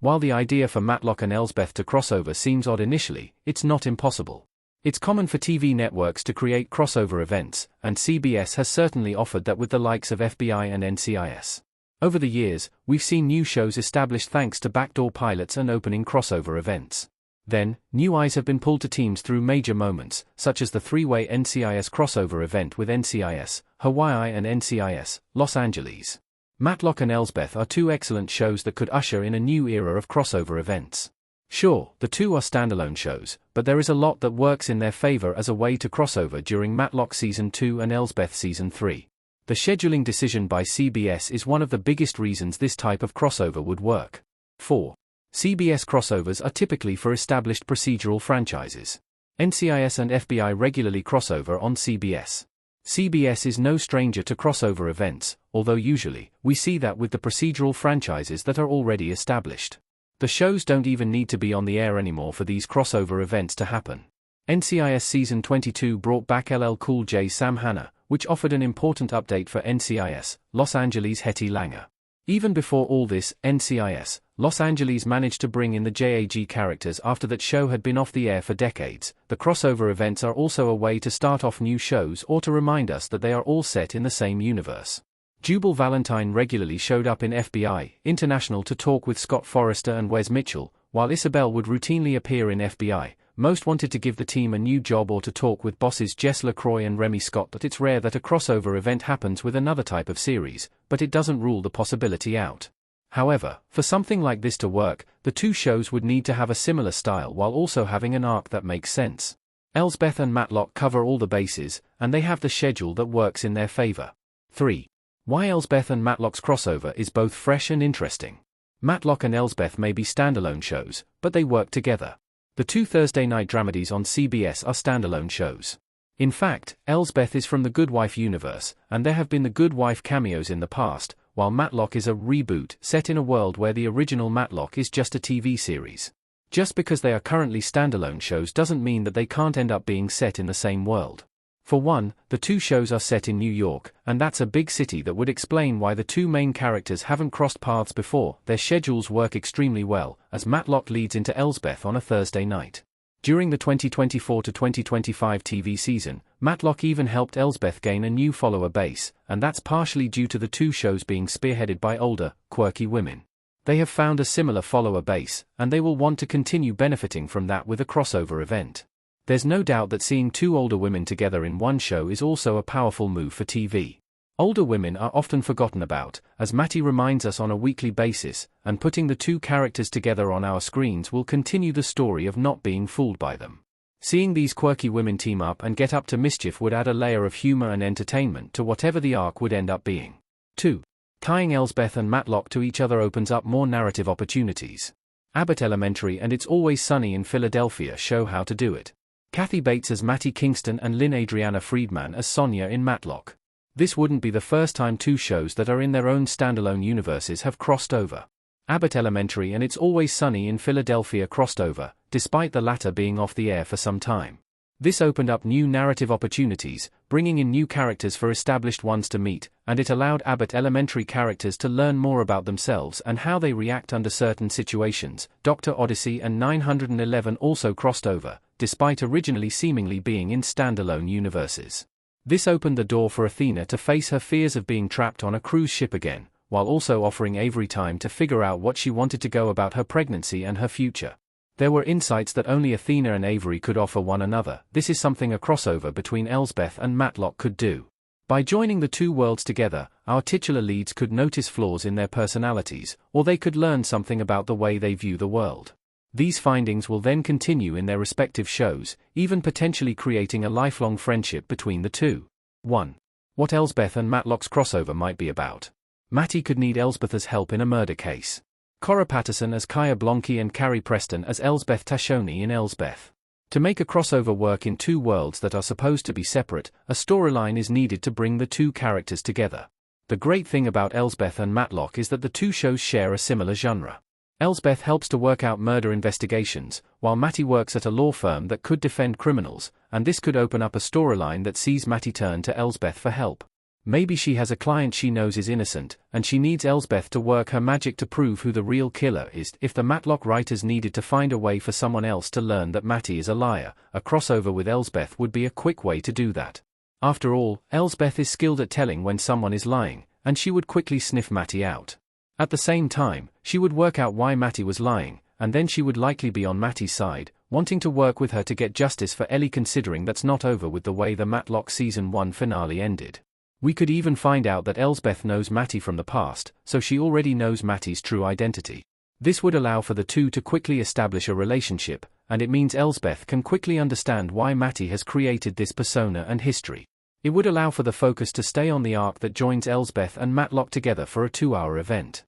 While the idea for Matlock and Elsbeth to crossover seems odd initially, it's not impossible. It's common for TV networks to create crossover events, and CBS has certainly offered that with the likes of FBI and NCIS. Over the years, we've seen new shows established thanks to backdoor pilots and opening crossover events. Then, new eyes have been pulled to teams through major moments, such as the three-way NCIS crossover event with NCIS, Hawaii and NCIS, Los Angeles. Matlock and Elsbeth are two excellent shows that could usher in a new era of crossover events. Sure, the two are standalone shows, but there is a lot that works in their favor as a way to crossover during Matlock Season 2 and Elsbeth Season 3. The scheduling decision by CBS is one of the biggest reasons this type of crossover would work. 4. CBS crossovers are typically for established procedural franchises. NCIS and FBI regularly crossover on CBS. CBS is no stranger to crossover events, although usually, we see that with the procedural franchises that are already established. The shows don't even need to be on the air anymore for these crossover events to happen. NCIS Season 22 brought back LL Cool J's Sam Hanna, which offered an important update for NCIS, Los Angeles' Hetty Langer. Even before all this, NCIS, Los Angeles managed to bring in the JAG characters after that show had been off the air for decades. The crossover events are also a way to start off new shows or to remind us that they are all set in the same universe. Jubal Valentine regularly showed up in FBI International to talk with Scott Forrester and Wes Mitchell, while Isabel would routinely appear in FBI. Most wanted to give the team a new job or to talk with bosses Jess LaCroix and Remy Scott. But it's rare that a crossover event happens with another type of series, but it doesn't rule the possibility out. However, for something like this to work, the two shows would need to have a similar style while also having an arc that makes sense. Elsbeth and Matlock cover all the bases, and they have the schedule that works in their favor. 3. Why Elsbeth and Matlock's crossover is both fresh and interesting. Matlock and Elsbeth may be standalone shows, but they work together. The two Thursday night dramedies on CBS are standalone shows. In fact, Elsbeth is from the Good Wife universe, and there have been the Good Wife cameos in the past, while Matlock is a reboot set in a world where the original Matlock is just a TV series. Just because they are currently standalone shows doesn't mean that they can't end up being set in the same world. For one, the two shows are set in New York, and that's a big city that would explain why the two main characters haven't crossed paths before. Their schedules work extremely well, as Matlock leads into Elsbeth on a Thursday night. During the 2024 to 2025 TV season, Matlock even helped Elsbeth gain a new follower base, and that's partially due to the two shows being spearheaded by older, quirky women. They have found a similar follower base, and they will want to continue benefiting from that with a crossover event. There's no doubt that seeing two older women together in one show is also a powerful move for TV. Older women are often forgotten about, as Matty reminds us on a weekly basis, and putting the two characters together on our screens will continue the story of not being fooled by them. Seeing these quirky women team up and get up to mischief would add a layer of humor and entertainment to whatever the arc would end up being. 2. Tying Elsbeth and Matlock to each other opens up more narrative opportunities. Abbott Elementary and It's Always Sunny in Philadelphia show how to do it. Kathy Bates as Mattie Kingston and Lynn Adriana Friedman as Sonia in Matlock. This wouldn't be the first time two shows that are in their own standalone universes have crossed over. Abbott Elementary and It's Always Sunny in Philadelphia crossed over, despite the latter being off the air for some time. This opened up new narrative opportunities, bringing in new characters for established ones to meet, and it allowed Abbott Elementary characters to learn more about themselves and how they react under certain situations. Dr. Odyssey and 911 also crossed over, despite originally seemingly being in standalone universes. This opened the door for Athena to face her fears of being trapped on a cruise ship again, while also offering Avery time to figure out what she wanted to go about her pregnancy and her future. There were insights that only Athena and Avery could offer one another. This is something a crossover between Elsbeth and Matlock could do. By joining the two worlds together, our titular leads could notice flaws in their personalities, or they could learn something about the way they view the world. These findings will then continue in their respective shows, even potentially creating a lifelong friendship between the two. 1. What Elsbeth and Matlock's crossover might be about. Matty could need Elsbeth's help in a murder case. Cora Patterson as Kaya Blonke and Carrie Preston as Elsbeth Tashoni in Elsbeth. To make a crossover work in two worlds that are supposed to be separate, a storyline is needed to bring the two characters together. The great thing about Elsbeth and Matlock is that the two shows share a similar genre. Elsbeth helps to work out murder investigations, while Matty works at a law firm that could defend criminals, and this could open up a storyline that sees Matty turn to Elsbeth for help. Maybe she has a client she knows is innocent, and she needs Elsbeth to work her magic to prove who the real killer is. If the Matlock writers needed to find a way for someone else to learn that Matty is a liar, a crossover with Elsbeth would be a quick way to do that. After all, Elsbeth is skilled at telling when someone is lying, and she would quickly sniff Matty out. At the same time, she would work out why Matty was lying, and then she would likely be on Matty's side, wanting to work with her to get justice for Ellie, considering that's not over with the way the Matlock Season 1 finale ended. We could even find out that Elsbeth knows Matty from the past, so she already knows Matty's true identity. This would allow for the two to quickly establish a relationship, and it means Elsbeth can quickly understand why Matty has created this persona and history. It would allow for the focus to stay on the arc that joins Elsbeth and Matlock together for a 2-hour event.